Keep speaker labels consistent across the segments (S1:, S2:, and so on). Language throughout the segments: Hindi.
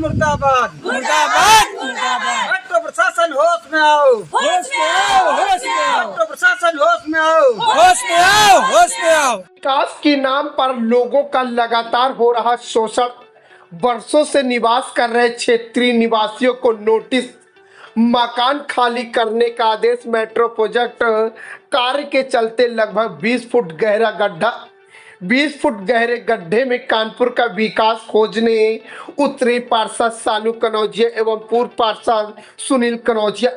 S1: मुर्दाबाद
S2: मुर्दाबाद मुर्दाबाद।
S1: मेट्रो प्रशासन होश में आओ,
S2: होश में आओ, होश में आओ,
S1: मेट्रो प्रशासन होश में आओ,
S2: होश में आओ, होश में आओ।
S3: विकास के नाम पर लोगों का लगातार हो रहा शोषण, वर्षों से निवास कर रहे क्षेत्रीय निवासियों को नोटिस, मकान खाली करने का आदेश। मेट्रो प्रोजेक्ट कार्य के चलते लगभग 20 फुट गहरा गड्ढा, 20 फुट गहरे गड्ढे में कानपुर का विकास खोजने उतरे पार्षद सालू कनौजिया एवं पूर्व पार्षद सुनील कनौजिया।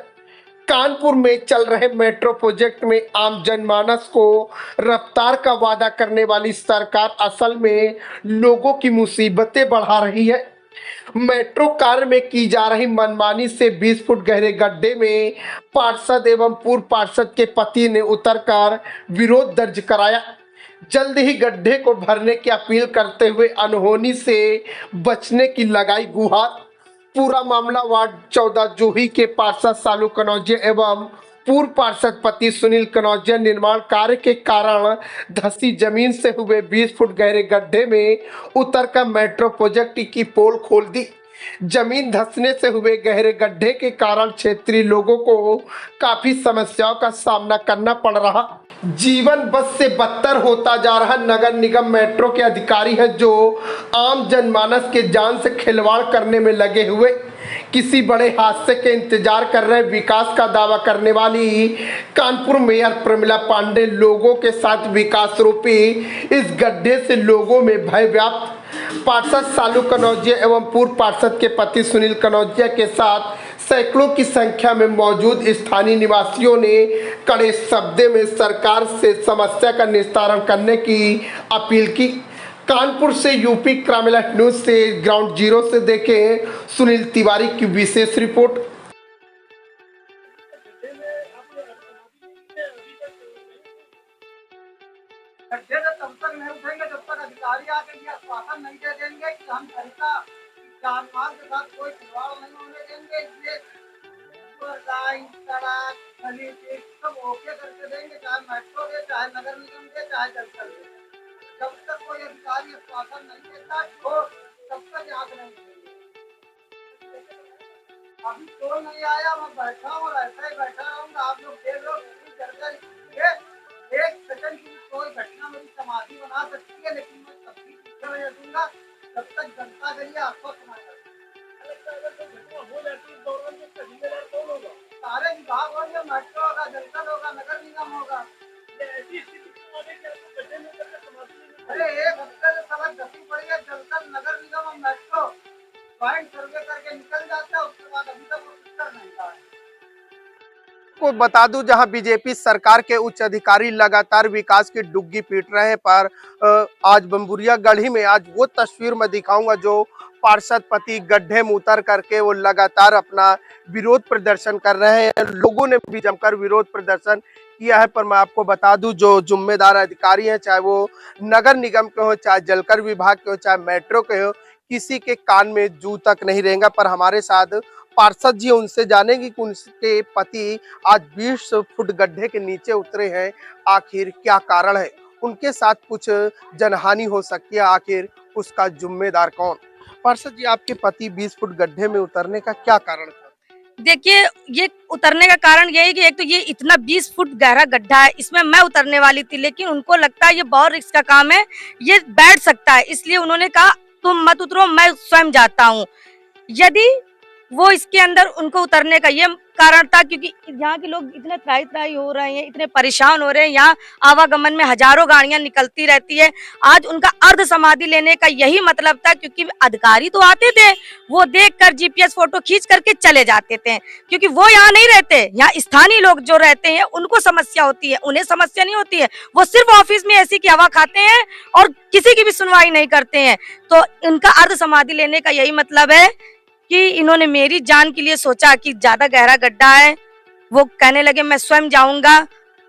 S3: कानपुर में चल रहे मेट्रो प्रोजेक्ट में आम जनमानस को रफ्तार का वादा करने वाली सरकार असल में लोगों की मुसीबतें बढ़ा रही है। मेट्रो कार्य में की जा रही मनमानी से 20 फुट गहरे गड्ढे में पार्षद एवं पूर्व पार्षद के पति ने उतरकर विरोध दर्ज कराया। जल्द ही गड्ढे को भरने की अपील करते हुए अनहोनी से बचने की लगाई गुहार। पूरा मामला वार्ड 14 जूही के पार्षद सालू कनौजिया एवं पूर्व पार्षद पति सुनील कनौजिया निर्माण कार्य के कारण धसी जमीन से हुए 20 फुट गहरे गड्ढे में उतरकर मेट्रो प्रोजेक्ट की पोल खोल दी। जमीन धंसने से हुए गहरे गड्ढे के कारण क्षेत्रीय लोगों को काफी समस्याओं का सामना करना पड़ रहा। जीवन बस से बदतर होता जा रहा। नगर निगम मेट्रो के अधिकारी हैं जो आम जनमानस के जान से खिलवाड़ करने में लगे हुए किसी बड़े हादसे के इंतजार कर रहे। विकास का दावा करने वाली कानपुर मेयर प्रमिला पांडे लोगों के साथ विकास रूपी इस गड्ढे से लोगों में भय व्याप्त। पार्षद सालू कनौजिया एवं पूर्व पार्षद के पति सुनील कनौजिया के साथ सैकड़ों की संख्या में मौजूद स्थानीय निवासियों ने कड़े शब्दों में सरकार से समस्या का निस्तारण करने की अपील की। कानपुर से यूपी क्राइम न्यूज से ग्राउंड जीरो से देखें सुनील तिवारी की विशेष रिपोर्ट।
S1: तब तक नहीं उठेंगे जब तक अधिकारी आके ये आश्वासन नहीं दे देंगे कि हम जनता जानमाल के साथ कोई खिलवाड़ नहीं होने देंगे। इसलिए लाइन, सड़क, गली सब ओके करके देंगे, चाहे मेट्रो दे, चाहे नगर निगम दे, चाहे जलकर दे। जब तक कोई अधिकारी आश्वासन नहीं देता तो तब तक आग नहीं देंगे। अभी तो नहीं आया, मैं बैठा हूँ और ऐसा ही बैठा रहूँगा। आप लोग देख लो एक सेकंड की कोई घटना मेरी समाधि बना सकती है, लेकिन मैं तब भी पीछे नहीं हटूंगा जब तक जनता के लिए आश्वस्त ना कर। हो जाती है दौरान जो जिम्मेदार कौन होगा? सारे विभाग होंगे, मेट्रो होगा, जलकर होगा, नगर निगम होगा। ऐसी स्थिति अरे एक हफ्ते से सड़क धसी पड़ी है, जलकर नगर निगम और मेट्रो पॉइंट सर्वे करके निकल जाता है, उसके बाद अभी तक वो उत्तर नहीं था।
S3: को बता दूं, जहां बीजेपी सरकार के उच्च अधिकारी लगातार विकास की डुग्गी पीट रहे हैं, पर आज बम्बुरिया गढ़ी में आज वो तस्वीर मैं दिखाऊंगा जो पार्षद पति गड्ढे में उतर करके वो लगातार अपना विरोध प्रदर्शन कर रहे हैं। लोगों ने भी जमकर विरोध प्रदर्शन किया है, पर मैं आपको बता दूं जो जिम्मेदार अधिकारी हैं, चाहे वो नगर निगम के हो, चाहे जलकर विभाग के हो, चाहे मेट्रो के हो, किसी के कान में जू तक नहीं रहेगा। पर हमारे साथ पार्षद जी, उनसे जानेंगे कि उनके पति आज 20 फुट गड्ढे के नीचे उतरे हैं, आखिर क्या कारण है? उनके साथ कुछ जनहानि हो सकती है, आखिर उसका जिम्मेदार कौन? पार्षद जी, आपके पति 20 फुट गड्ढे में उतरने का क्या कारण था?
S4: देखिए, ये उतरने का कारण यही कि एक तो ये इतना 20 फुट गहरा गड्ढा है, इसमें मैं उतरने वाली थी, लेकिन उनको लगता है ये बहुत रिस्क का काम है, ये बैठ सकता है, इसलिए उन्होंने कहा तुम मत उतरो, मैं स्वयं जाता हूँ। यदि वो इसके अंदर उनको उतरने का ये कारण था क्योंकि यहाँ के लोग इतने त्राही त्राही हो रहे हैं, इतने परेशान हो रहे हैं, यहाँ आवागमन में हजारों गाड़ियां निकलती रहती है। आज उनका अर्ध समाधि लेने का यही मतलब था, क्योंकि अधिकारी तो आते थे, वो देखकर जीपीएस फोटो खींच करके चले जाते थे, क्योंकि वो यहाँ नहीं रहते। यहाँ स्थानीय लोग जो रहते हैं उनको समस्या होती है, उन्हें समस्या नहीं होती है। वो सिर्फ ऑफिस में एसी की हवा खाते हैं और किसी की भी सुनवाई नहीं करते हैं। तो इनका अर्ध समाधि लेने का यही मतलब है कि इन्होंने मेरी जान के लिए सोचा कि ज्यादा गहरा गड्ढा है। वो कहने लगे मैं स्वयं जाऊंगा,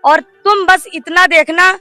S4: और तुम बस इतना देखना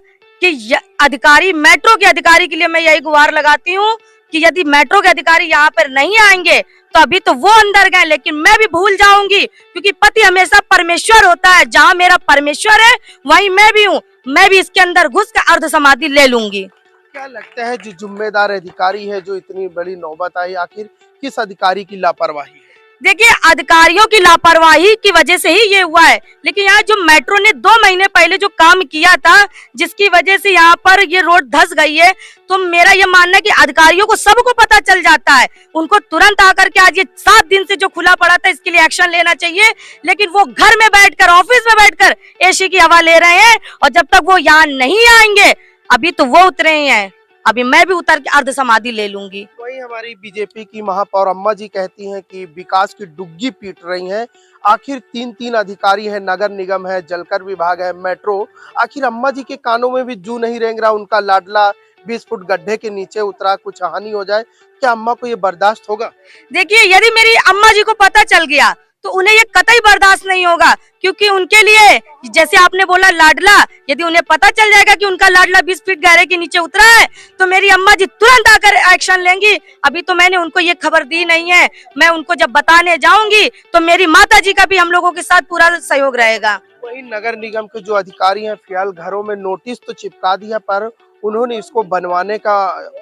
S4: कि अधिकारी, मेट्रो के अधिकारी के लिए मैं यही गुहार लगाती हूँ कि यदि मेट्रो के अधिकारी यहाँ पर नहीं आएंगे तो अभी तो वो अंदर गए, लेकिन मैं भी भूल जाऊंगी, क्योंकि पति हमेशा परमेश्वर होता है। जहाँ मेरा परमेश्वर है वहीं मैं भी हूँ, मैं भी इसके अंदर घुस कर अर्ध समाधि ले लूंगी।
S3: क्या लगता है जो जिम्मेदार अधिकारी है, जो इतनी बड़ी नौबत आई, आखिर किस अधिकारी की लापरवाही है?
S4: देखिए, अधिकारियों की लापरवाही की वजह से ही ये हुआ है। लेकिन यहाँ जो मेट्रो ने 2 महीने पहले जो काम किया था, जिसकी वजह से यहाँ पर ये रोड धंस गई है, तो मेरा ये मानना है कि अधिकारियों को सबको पता चल जाता है। उनको तुरंत आकर के आज ये 7 दिन से जो खुला पड़ा था इसके लिए एक्शन लेना चाहिए। लेकिन वो घर में बैठकर, ऑफिस में बैठकर एसी की हवा ले रहे हैं, और जब तक वो यहाँ नहीं आएंगे, अभी तो वो उतरे ही हैं, अभी मैं भी उतर के अर्ध समाधि ले लूंगी।
S3: वही हमारी बीजेपी की महापौर अम्मा जी कहती हैं कि विकास की डुग्गी पीट रही हैं। आखिर 3 अधिकारी हैं, नगर निगम है, जलकर विभाग है, मेट्रो। आखिर अम्मा जी के कानों में भी जू नहीं रेंग रहा, उनका लाडला 20 फुट गड्ढे के नीचे उतरा, कुछ हानि हो जाए, क्या अम्मा को ये बर्दाश्त होगा?
S4: देखिए, यदि मेरी अम्मा जी को पता चल गया तो उन्हें ये कतई बर्दाश्त नहीं होगा, क्योंकि उनके लिए, जैसे आपने बोला लाडला, यदि उन्हें पता चल जाएगा कि उनका लाडला 20 फीट गहरे के नीचे उतरा है, तो मेरी अम्मा जी तुरंत आकर एक्शन लेंगी। अभी तो मैंने उनको ये खबर दी नहीं है, मैं उनको जब बताने जाऊंगी तो मेरी माता जी का भी हम लोगों के साथ पूरा सहयोग रहेगा।
S3: वही नगर निगम के जो अधिकारी हैं, फिलहाल घरों में नोटिस तो चिपका दिया, पर उन्होंने इसको बनवाने का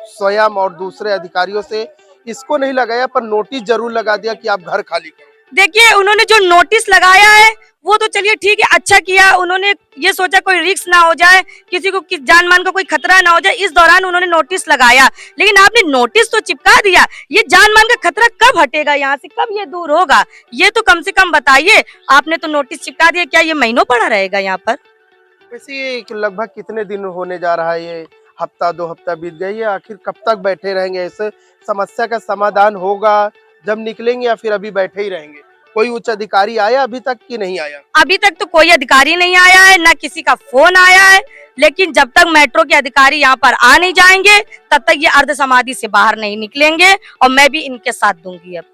S3: स्वयं और दूसरे अधिकारियों से इसको नहीं लगाया, पर नोटिस जरूर लगा दिया कि आप घर खाली करो।
S4: देखिए, उन्होंने जो नोटिस लगाया है वो तो चलिए ठीक है, अच्छा किया। उन्होंने ये सोचा कोई रिस्क ना हो जाए, किसी को जान मान का कोई खतरा ना हो जाए, इस दौरान उन्होंने नोटिस लगाया। लेकिन आपने नोटिस तो चिपका दिया, ये जान मान का खतरा कब हटेगा यहाँ से, कब ये दूर होगा, ये तो कम से कम बताइए। आपने तो नोटिस चिपका दिया, क्या ये महीनों पड़ा रहेगा यहाँ पर?
S3: वैसे ये लगभग कितने दिन होने जा रहा है? ये हफ्ता 2 हफ्ता बीत गई है, आखिर कब तक बैठे रहेंगे? इस समस्या का समाधान होगा जब निकलेंगे, या फिर अभी बैठे ही रहेंगे? कोई उच्च अधिकारी आया अभी तक कि नहीं आया?
S4: अभी तक तो कोई अधिकारी नहीं आया है, ना किसी का फोन आया है। लेकिन जब तक मेट्रो के अधिकारी यहाँ पर आ नहीं जाएंगे, तब तक ये अर्ध समाधि से बाहर नहीं निकलेंगे, और मैं भी इनके साथ दूंगी। अब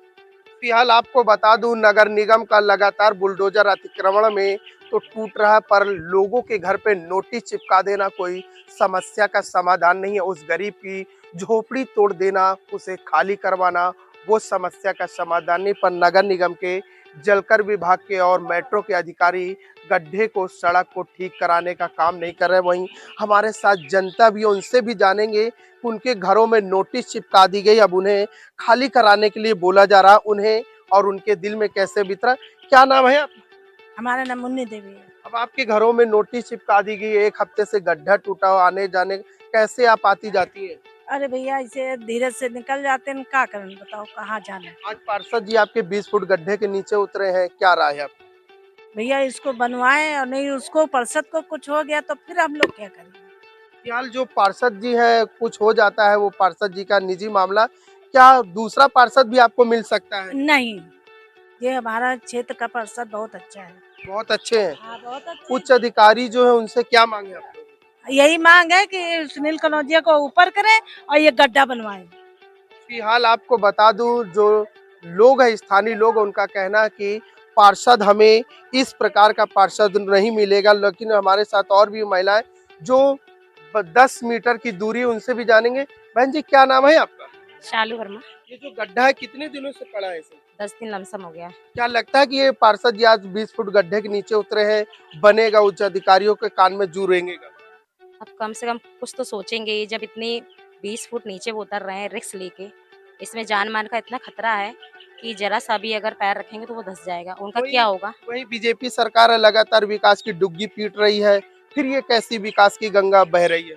S3: फिलहाल आपको बता दूं, नगर निगम का लगातार बुलडोजर अतिक्रमण में तो टूट रहा है, पर लोगों के घर पे नोटिस चिपका देना कोई समस्या का समाधान नहीं है। उस गरीब की झोपड़ी तोड़ देना, उसे खाली करवाना, वो समस्या का समाधान नहीं। पर नगर निगम के, जलकर विभाग के और मेट्रो के अधिकारी गड्ढे को, सड़क को ठीक कराने का काम नहीं कर रहे। वहीं हमारे साथ जनता भी, उनसे भी जानेंगे, उनके घरों में नोटिस चिपका दी गई, अब उन्हें खाली कराने के लिए बोला जा रहा, उन्हें और उनके दिल में कैसे बीत रहा। क्या नाम है आप?
S5: हमारा नाम मुन्नी देवी है।
S3: अब आपके घरों में नोटिस चिपका दी गई, 1 हफ्ते से गड्ढा टूटा हो, आने जाने कैसे आप आती जाती है?
S5: अरे भैया, इसे धीरे से निकल जाते हैं, क्या करें बताओ, कहाँ जाना है?
S3: आज पार्षद जी आपके 20 फुट गड्ढे के नीचे उतरे हैं, क्या राय है आपकी?
S5: भैया इसको बनवाएं, और नहीं उसको पार्षद को कुछ हो गया तो फिर हम लोग क्या करेंगे?
S3: फिलहाल जो पार्षद जी है, कुछ हो जाता है, वो पार्षद जी का निजी मामला, क्या दूसरा पार्षद भी आपको मिल सकता है?
S5: नहीं, ये हमारा क्षेत्र का पार्षद बहुत अच्छा है।
S3: बहुत अच्छे हैं।
S5: हाँ, बहुत अच्छा।
S3: उच्च अधिकारी जो है उनसे क्या मांगे आप लोग?
S5: यही मांग है कि सुनील कनौजिया को ऊपर करें और ये गड्ढा बनवाएं।
S3: फिलहाल आपको बता दूं, जो लोग हैं, स्थानीय लोग, उनका कहना है कि पार्षद हमें इस प्रकार का पार्षद नहीं मिलेगा। लेकिन हमारे साथ और भी महिलाएं जो 10 मीटर की दूरी, उनसे भी जानेंगे। बहन जी, क्या नाम है आपका?
S6: शालू वर्मा।
S3: ये जो गड्ढा है कितने दिनों से पड़ा है इसे?
S6: 10 दिन लमसम हो गया।
S3: क्या लगता है कि ये पार्षद जी आज 20 फुट गड्ढे के नीचे उतरे हैं, बनेगा, उच्च अधिकारियों के कान में जू रेंगेगा?
S6: अब कम से कम कुछ तो सोचेंगे ही, जब इतनी 20 फुट नीचे वो उतर रहे हैं रिस्क लेके। इसमें जान मान का इतना खतरा है कि जरा सा भी अगर पैर रखेंगे तो वो धंस जाएगा, उनका क्या होगा?
S3: वही बीजेपी सरकार है, लगातार विकास की डुग्गी पीट रही है, फिर ये कैसी विकास की गंगा बह रही है?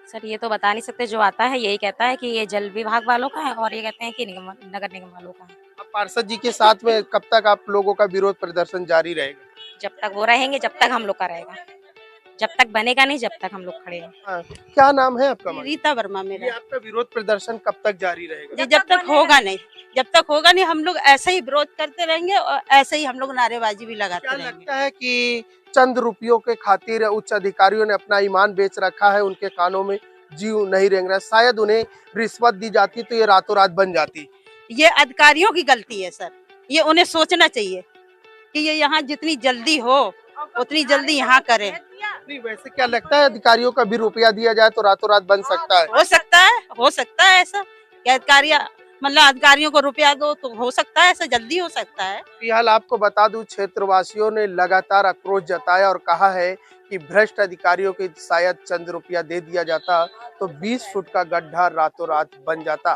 S6: सर ये तो बता नहीं सकते, जो आता है यही कहता है कि ये जल विभाग वालों का है, और ये कहते हैं कि नगर निगम वालों का है।
S3: अब पार्षद जी के साथ में कब तक आप लोगों का विरोध प्रदर्शन जारी रहेगा?
S6: जब तक वो रहेंगे, जब तक हम लोग का रहेगा, जब तक बनेगा नहीं, जब तक हम लोग खड़े हैं।
S3: हाँ, क्या नाम है आपका?
S5: रीता वर्मा
S3: ये
S5: मेरा।
S3: आपका विरोध प्रदर्शन कब तक जारी रहेगा?
S5: जब तक होगा नहीं, जब तक होगा नहीं, हम लोग ऐसे ही विरोध करते रहेंगे और ऐसे ही हम लोग नारेबाजी भी लगाते
S3: क्या
S5: रहेंगे।
S3: लगता है कि चंद रुपयों के खातिर उच्च अधिकारियों ने अपना ईमान बेच रखा है, उनके कानों में जीव नहीं रेंग रहा? शायद उन्हें रिश्वत दी जाती तो ये रातों रात बन जाती।
S7: ये अधिकारियों की गलती है सर, ये उन्हें सोचना चाहिए कि ये यहाँ जितनी जल्दी हो उतनी जल्दी यहाँ करें।
S3: नहीं, वैसे क्या लगता है, अधिकारियों का भी रुपया दिया जाए तो रातों रात बन सकता है?
S7: हो सकता है ऐसा कि अधिकारी
S5: मतलब अधिकारियों को रुपया दो तो हो सकता है, ऐसा जल्दी हो सकता है।
S3: फिलहाल आपको बता दूं, क्षेत्रवासियों ने लगातार आक्रोश जताया और कहा है कि भ्रष्ट अधिकारियों के शायद चंद रुपया दे दिया जाता तो 20 फुट का गड्ढा रातों रात बन जाता।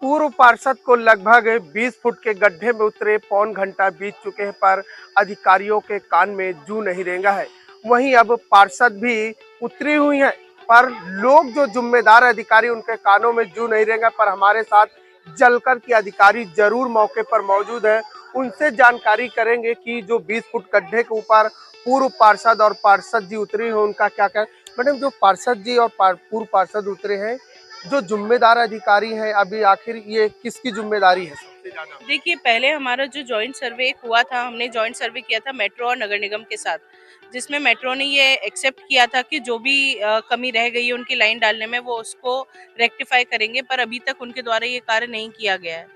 S3: पूर्व पार्षद को लगभग 20 फुट के गड्ढे में उतरे पौन घंटा बीत चुके हैं, पर अधिकारियों के कान में जू नहीं रेंगा है। वहीं अब पार्षद भी उतरी हुई हैं, पर लोग जो जिम्मेदार अधिकारी उनके कानों में जू नहीं रेंगा। पर हमारे साथ जलकर के अधिकारी जरूर मौके पर मौजूद है, उनसे जानकारी करेंगे कि जो 20 फुट गड्ढे के ऊपर पूर्व पार्षद और पार्षद जी उतरी हैं उनका क्या क्या। मैडम, जो पार्षद जी और पूर्व पार्षद उतरे हैं, जो जिम्मेदार अधिकारी हैं, अभी आखिर ये किसकी जिम्मेदारी है सबसे ज्यादा?
S8: देखिए, पहले हमारा जो जॉइंट सर्वे हुआ था, हमने जॉइंट सर्वे किया था मेट्रो और नगर निगम के साथ, जिसमें मेट्रो ने ये एक्सेप्ट किया था कि जो भी कमी रह गई है उनकी लाइन डालने में वो उसको रेक्टिफाई करेंगे, पर अभी तक उनके द्वारा ये कार्य नहीं किया गया है।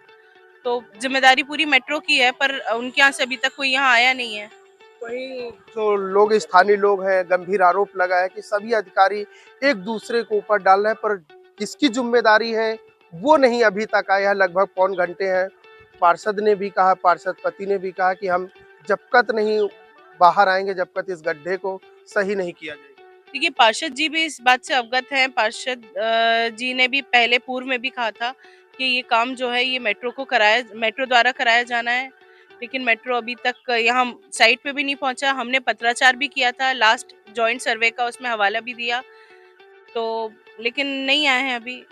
S8: तो जिम्मेदारी पूरी मेट्रो की है, पर उनके यहाँ से अभी तक कोई यहाँ आया नहीं है।
S3: वहीं जो लोग स्थानीय लोग हैं, गंभीर आरोप लगा है कि सभी अधिकारी एक दूसरे को ऊपर डाल रहे हैं, पर किसकी जिम्मेदारी है वो नहीं अभी तक आया है। लगभग पौन घंटे हैं, पार्षद ने भी कहा, पार्षद पति ने भी कहा कि हम जब तक नहीं बाहर आएंगे, जब तक इस गड्ढे को सही नहीं किया जाएगा।
S8: देखिए, पार्षद जी भी इस बात से अवगत हैं। पार्षद जी ने भी पहले पूर्व में भी कहा था कि ये काम जो है ये मेट्रो द्वारा कराया जाना है, लेकिन मेट्रो अभी तक यहाँ साइट पे भी नहीं पहुंचा। हमने पत्राचार भी किया था लास्ट जॉइंट सर्वे का, उसमें हवाला भी दिया, तो लेकिन नहीं आए हैं अभी,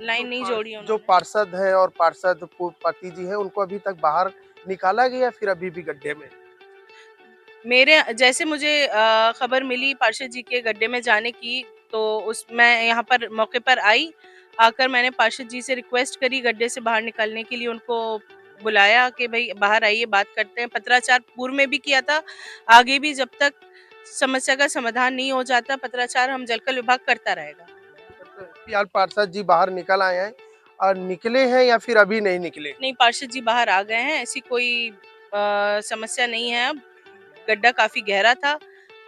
S8: लाइन नहीं जोड़ी
S3: जो
S8: उन्होंने।
S3: पार्षद है और पार्षद पति जी है, उनको अभी तक बाहर निकाला गया, फिर अभी भी गड्ढे में?
S8: मेरे जैसे मुझे खबर मिली पार्षद जी के गड्ढे में जाने की, तो मैं यहाँ पर मौके पर आई। आकर मैंने पार्षद जी से रिक्वेस्ट करी गड्ढे से बाहर निकालने के लिए, उनको बुलाया कि भाई बाहर आइए, बात करते हैं। पत्राचार पूर्व में भी किया था, आगे भी जब तक समस्या का समाधान नहीं हो जाता पत्राचार हम जलकल विभाग करता रहेगा।
S3: फिलहाल पार्षद जी बाहर निकल आए हैं और निकले हैं या फिर अभी नहीं निकले?
S8: नहीं, पार्षद जी बाहर आ गए हैं, ऐसी कोई समस्या नहीं है अब। गड्ढा काफी गहरा था,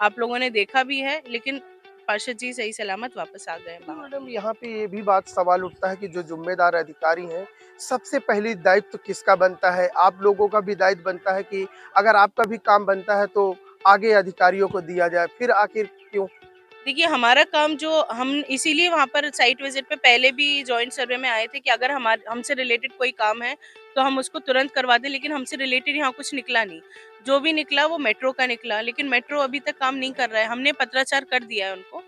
S8: आप लोगों ने देखा भी है, लेकिन पार्षद जी सही सलामत वापस आ गए
S3: तो
S8: बाहर।
S3: मैडम, यहाँ पे ये भी बात सवाल उठता है कि जो जिम्मेदार अधिकारी हैं, सबसे पहली दायित्व किसका बनता है? आप लोगों का भी दायित्व बनता है कि अगर आपका भी काम बनता है तो आगे अधिकारियों को दिया जाए, फिर आखिर क्यों?
S8: देखिए, हमारा काम जो हम इसीलिए वहाँ पर साइट विजिट पे पहले भी जॉइंट सर्वे में आए थे कि अगर हमसे रिलेटेड कोई काम है तो हम उसको तुरंत करवा दें, लेकिन हमसे रिलेटेड यहाँ कुछ निकला नहीं। जो भी निकला वो मेट्रो का निकला, लेकिन मेट्रो अभी तक काम नहीं कर रहा है। हमने पत्राचार कर दिया है उनको,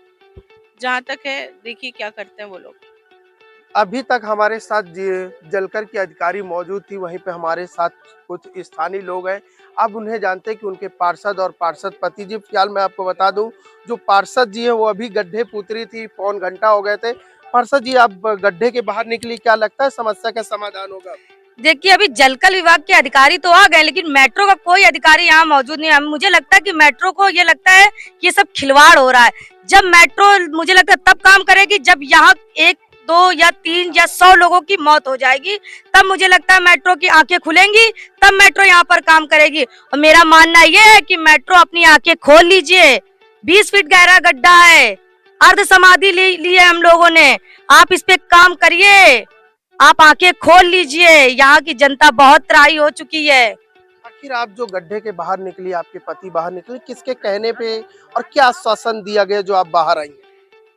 S8: जहाँ तक है देखिए क्या करते हैं वो लोग।
S3: अभी तक हमारे साथ जलकर की अधिकारी मौजूद थी, वहीं पे हमारे साथ कुछ स्थानीय लोग हैं। अब उन्हें जानते हैं कि उनके पार्षद और पार्षद पति जी। फिलहाल मैं आपको बता दूं, जो पार्षद जी है वो अभी गड्ढे पे उतरी थी, पौन घंटा हो गए थे। पार्षद जी, आप गड्ढे के बाहर निकली, क्या लगता है समस्या का समाधान होगा?
S4: देखिए, अभी जलकल विभाग के अधिकारी तो आ गए, लेकिन मेट्रो का कोई अधिकारी यहाँ मौजूद नहीं है। मुझे लगता है कि मेट्रो को ये लगता है कि ये सब खिलवाड़ हो रहा है। जब मेट्रो, मुझे लगता है तब काम करेगी जब यहाँ 1, 2 या 3 या 100 लोगों की मौत हो जाएगी, तब मुझे लगता है मेट्रो की आंखें खुलेंगी, तब मेट्रो यहाँ पर काम करेगी। और मेरा मानना ये है कि मेट्रो अपनी आंखें खोल लीजिए। 20 फीट गहरा गड्ढा है, अर्ध समाधि ली है हम लोगों ने। आप इस पे काम करिए, आप आंखें खोल लीजिए। यहाँ की जनता बहुत त्राही हो चुकी है।
S3: आखिर आप जो गड्ढे के बाहर निकली, आपके पति बाहर निकले, किसके कहने पे और क्या आश्वासन दिया गया जो आप बाहर आई?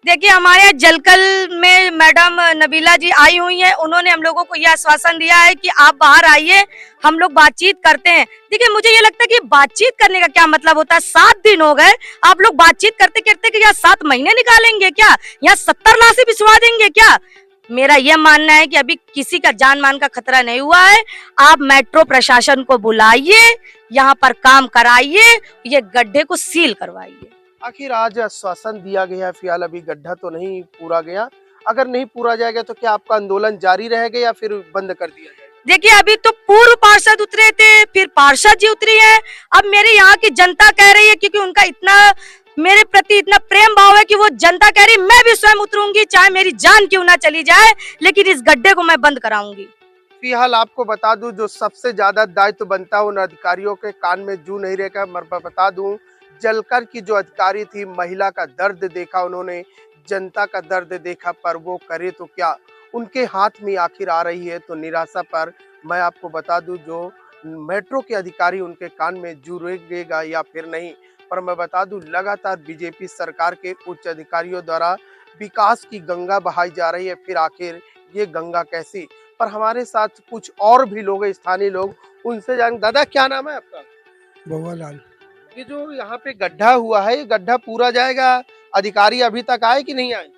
S4: देखिए, हमारे यहाँ जलकल में मैडम नबीला जी आई हुई हैं, उन्होंने हम लोगों को यह आश्वासन दिया है कि आप बाहर आइए, हम लोग बातचीत करते हैं। देखिए, मुझे ये लगता है कि बातचीत करने का क्या मतलब होता है? 7 दिन हो गए, आप लोग बातचीत करते करते कि या 7 महीने निकालेंगे क्या, या 70 लाशें भिजवा देंगे क्या? मेरा यह मानना है कि अभी किसी का जान मान का खतरा नहीं हुआ है। आप मेट्रो प्रशासन को बुलाइए, यहाँ पर काम कराइए, ये गड्ढे को सील करवाइए।
S3: आखिर आज आश्वासन दिया गया है, फिलहाल अभी गड्ढा तो नहीं पूरा गया। अगर नहीं पूरा जाएगा तो क्या आपका आंदोलन जारी रहेगा या फिर बंद कर दिया जाएगा?
S4: देखिए, अभी तो पूर्व पार्षद उतरे थे, फिर पार्षद जी उतरी है। अब मेरी यहाँ की जनता कह रही है, क्योंकि उनका इतना मेरे प्रति इतना प्रेम भाव है कि वो जनता कह रही है मैं भी स्वयं उतरूंगी, चाहे मेरी जान क्यों ना चली जाए, लेकिन इस गड्ढे को मैं बंद कराऊंगी।
S3: फिलहाल आपको बता दूं, जो सबसे ज्यादा दायित्व बनता है उन अधिकारियों के कान में जू नहीं रहेगा। मैं बता दूं, जलकर की जो अधिकारी थी, महिला का दर्द देखा उन्होंने, जनता का दर्द देखा, पर वो करे तो क्या। उनके हाथ में आखिर आ रही है। तो निराशा पर मैं आपको बता दूं, जो मेट्रो के अधिकारी उनके कान में जू रेंगेगा या फिर नहीं, पर मैं बता दूं लगातार बीजेपी सरकार के उच्च अधिकारियों द्वारा विकास की गंगा बहाई जा रही है। फिर आखिर ये गंगा कैसी? पर हमारे साथ कुछ और भी लोग हैं, स्थानीय लोग, उनसे जान। दादा क्या नाम है आपका?
S9: भगवालाल।
S3: ये जो यहाँ पे गड्ढा हुआ है, ये गड्ढा पूरा जाएगा? अधिकारी अभी तक आए कि नहीं आए?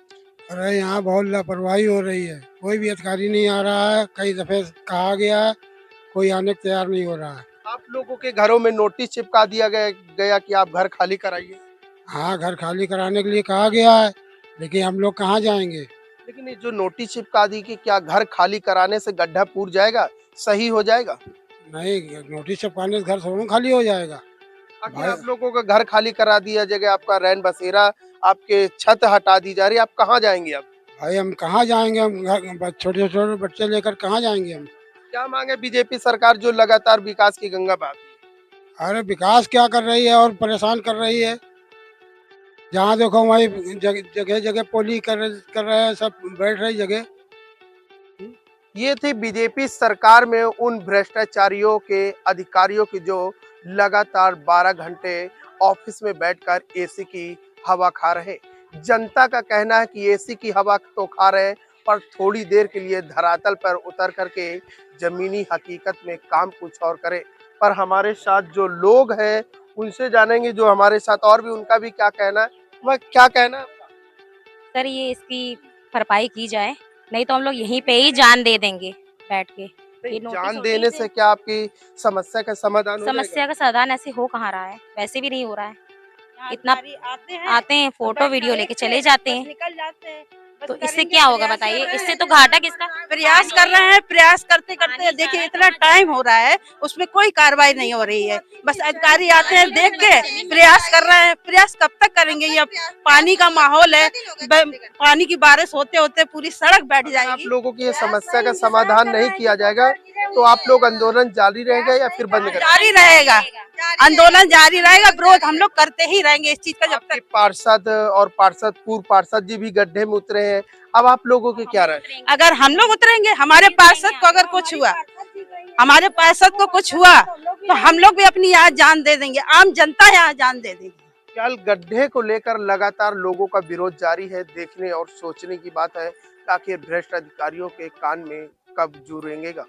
S9: अरे यहाँ बहुत लापरवाही हो रही है, कोई भी अधिकारी नहीं आ रहा है। कई दफे कहा गया है, कोई आने को तैयार नहीं हो रहा है।
S3: आप लोगों के घरों में नोटिस चिपका दिया गया कि आप घर खाली कराइए।
S9: हाँ, घर खाली कराने के लिए कहा गया है, लेकिन हम लोग कहाँ जाएंगे?
S3: लेकिन ये जो नोटिस चिपका दी कि क्या घर खाली कराने से गड्ढा पूर जाएगा, सही हो जाएगा?
S9: नहीं, नोटिस छपवाने से घर थोड़ा खाली हो जाएगा।
S3: आखिर
S9: भाई-
S3: आप लोगों का घर खाली करा दिया जगह, आपका रैन बसेरा, आपके छत हटा दी जा रही है, आप कहाँ जाएंगे अब?
S9: भाई हम कहाँ जाएंगे? हम घर छोटे छोटे बच्चे लेकर कहाँ जाएंगे हम?
S3: क्या मांगे बीजेपी सरकार जो लगातार विकास की गंगा बहाती है?
S9: अरे विकास क्या कर रही है और परेशान कर रही है। जहाँ देखो वहीं जगह जगह पोली कर रहे हैं, सब बैठ रही जगह।
S3: ये थी बीजेपी सरकार में उन भ्रष्टाचारियों के अधिकारियों की जो लगातार 12 घंटे ऑफिस में बैठकर एसी की हवा खा रहे। जनता का कहना है कि एसी की हवा तो खा रहे, पर थोड़ी देर के लिए धरातल पर उतर करके जमीनी हकीकत में काम कुछ और करे। पर हमारे साथ जो लोग हैं उनसे जानेंगे, जो हमारे साथ और भी, उनका भी क्या कहना है। वह क्या कहना है?
S6: सर ये इसकी भरपाई की जाए, नहीं तो हम लोग यहीं पे ही जान दे देंगे बैठ के। ये नोटिस
S3: जान
S6: होती
S3: देने
S6: है
S3: से क्या आपकी समस्या का समाधान हो
S6: समस्या
S3: जाएगा?
S6: का समाधान ऐसे हो कहाँ रहा है, वैसे भी नहीं हो रहा है। इतना
S7: आते हैं,
S6: आते हैं, फोटो वीडियो लेके चले जाते हैं,
S7: निकल जाते हैं।
S6: तो इससे क्या होगा बताइए? इससे तो घाटा किसका?
S7: प्रयास कर रहे हैं, प्रयास करते करते
S6: पानी
S7: देखिए
S6: जा
S7: इतना
S6: रहा है,
S7: टाइम हो रहा है, उसमें कोई कार्रवाई नहीं हो रही है। बस अधिकारी आते हैं, देख के प्रयास कर रहे हैं। प्रयास कब तक करेंगे? ये पानी का माहौल है, पानी की बारिश होते होते पूरी सड़क बैठ
S3: आप
S7: जाएगी।
S3: लोगों की ये समस्या का समाधान नहीं किया जाएगा तो आप लोग आंदोलन जारी रहेगा या फिर बंद करेंगे?
S7: जारी रहेगा, आंदोलन जारी रहेगा, विरोध हम लोग करते ही रहेंगे इस चीज का जब
S3: आपके
S7: तक।
S3: पार्षद और पूर्व पार्षद जी भी गड्ढे में उतरे हैं, अब आप लोगों की क्या राय?
S7: अगर हम लोग उतरेंगे, हमारे पार्षद को अगर कुछ हुआ, हमारे पार्षद को कुछ हुआ, तो हम लोग भी अपनी यहाँ जान दे देंगे, आम जनता यहाँ जान दे देगी।
S3: फिलहाल गड्ढे को लेकर लगातार लोगों का विरोध जारी है। देखने और सोचने की बात है कि आखिर भ्रष्ट अधिकारियों के कान में कब जू रेंगेगा।